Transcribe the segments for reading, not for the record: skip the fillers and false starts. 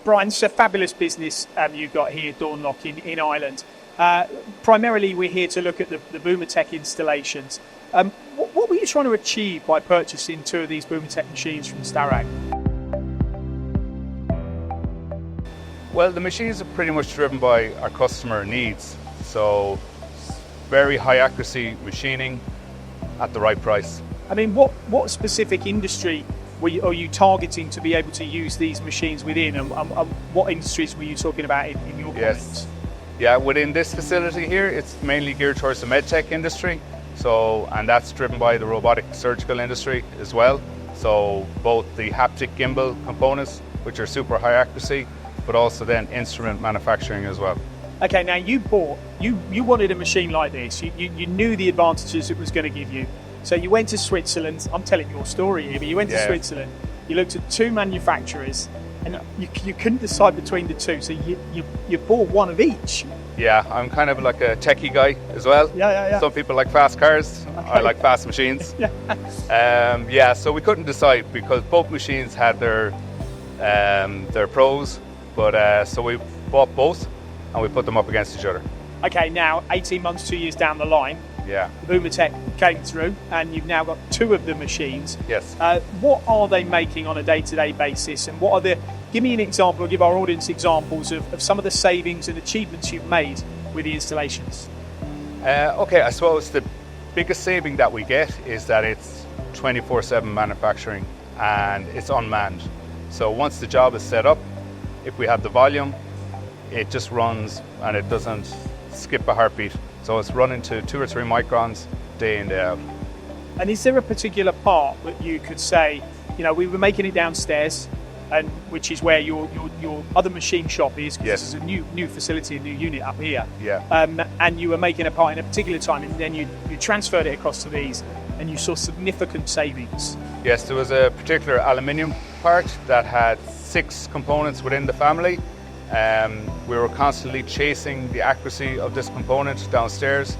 Brian, it's a fabulous business you've got here, Dawnlough, in Ireland. Primarily, we're here to look at the Bumotec installations. What were you trying to achieve by purchasing 2 of these Bumotec machines from Starrag? Well, the machines are pretty much driven by our customer needs. So, very high accuracy machining at the right price. I mean, what specific industry are you targeting to be able to use these machines within, and what industries were you talking about in your comments? Yeah, within this facility here, it's mainly geared towards the MedTech industry. So, and that's driven by the robotic surgical industry as well. So both the haptic gimbal components, which are super high accuracy, but also then instrument manufacturing as well. Okay, now you wanted a machine like this. You knew the advantages it was going to give you. So you went to Switzerland. I'm telling your story here, but you went to Switzerland. You looked at 2 manufacturers, and you couldn't decide between the 2. So you bought one of each. Yeah, I'm kind of like a techie guy as well. Yeah. Some people like fast cars. Okay. I like fast machines. So we couldn't decide because both machines had their pros, but so we bought both and we put them up against each other. Okay, now 18 months, 2 years down the line, the Bumotec came through, and you've now got 2 of the machines. Yes. What are they making on a day-to-day basis, and what are the? Give me an example, or give our audience examples of some of the savings and achievements you've made with the installations. Okay, I suppose the biggest saving that we get is that it's 24/7 manufacturing and it's unmanned. So once the job is set up, if we have the volume, it just runs and it doesn't skip a heartbeat. So it's running to 2 or 3 microns day in, day out. And is there a particular part that you could say, we were making it downstairs, and which is where your other machine shop is, because this is a new facility, a new unit up here. Yeah. And you were making a part in a particular time, and then you transferred it across to these, and you saw significant savings. Yes, there was a particular aluminium part that had 6 components within the family. We were constantly chasing the accuracy of this component downstairs.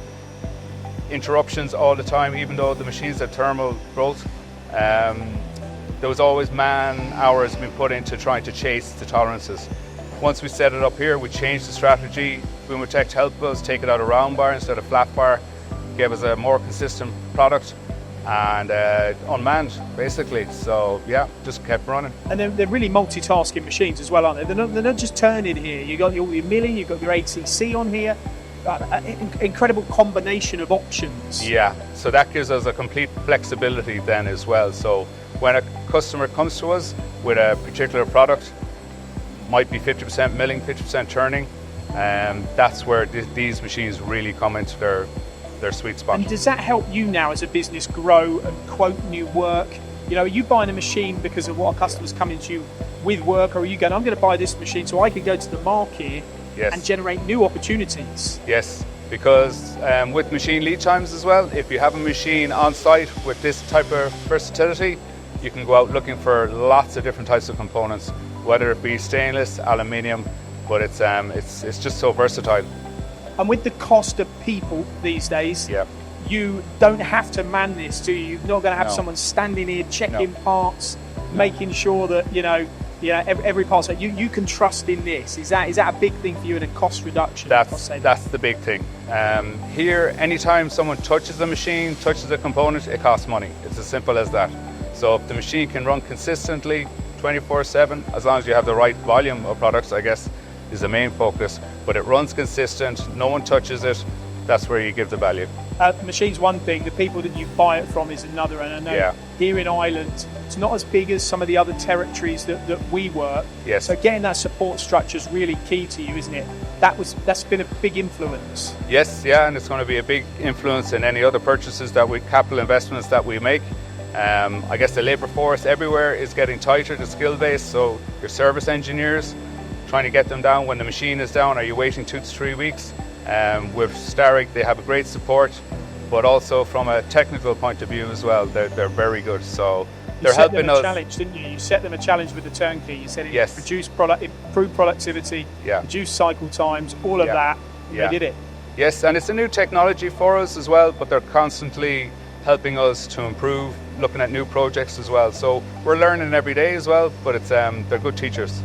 Interruptions all the time, even though the machines had thermal growth. There was always man hours being put into trying to chase the tolerances. Once we set it up here, we changed the strategy. Bumotec helped us take it out of round bar instead of flat bar, gave us a more consistent product, and unmanned basically. So yeah, just kept running. And they're really multitasking machines as well, aren't they? They're not just turning here. You got your milling, you've got your ATC on here. Incredible combination of options. Yeah, so that gives us a complete flexibility then as well. So when a customer comes to us with a particular product, might be 50% milling, 50% turning, that's where these machines really come into their sweet spot. And does that help you now as a business grow and quote new work? Are you buying a machine because of what a customer's coming to you with work, or are you going, I'm going to buy this machine so I can go to the market and generate new opportunities? Yes, because with machine lead times as well, if you have a machine on site with this type of versatility, you can go out looking for lots of different types of components, whether it be stainless, aluminium, but it's just so versatile. And with the cost of people these days, you don't have to man this, do you? You're not going to have someone standing here checking parts, making sure that every part. So you can trust in this. Is that a big thing for you in a cost reduction? That's the big thing. Here, anytime someone touches a machine, touches a component, it costs money. It's as simple as that. So if the machine can run consistently 24/7, as long as you have the right volume of products, I guess, is the main focus. But it runs consistent, no one touches it, that's where you give the value. The machine's one thing, the people that you buy it from is another. And I know here in Ireland, it's not as big as some of the other territories that we work. Yes. So getting that support structure is really key to you, isn't it? That's been a big influence. Yes, yeah, and it's going to be a big influence in any other purchases capital investments that we make. I guess the labour force everywhere is getting tighter, the skill base, so your service engineers, trying to get them down when the machine is down. Are you waiting 2 to 3 weeks? With Starrag, they have a great support, but also from a technical point of view as well, they're very good. So they're helping us. You set them a challenge, didn't you? You set them a challenge with the turnkey. You said improve productivity, reduce cycle times, all of that. They did it. Yes, and it's a new technology for us as well, but they're constantly helping us to improve, looking at new projects as well. So we're learning every day as well, but they're good teachers.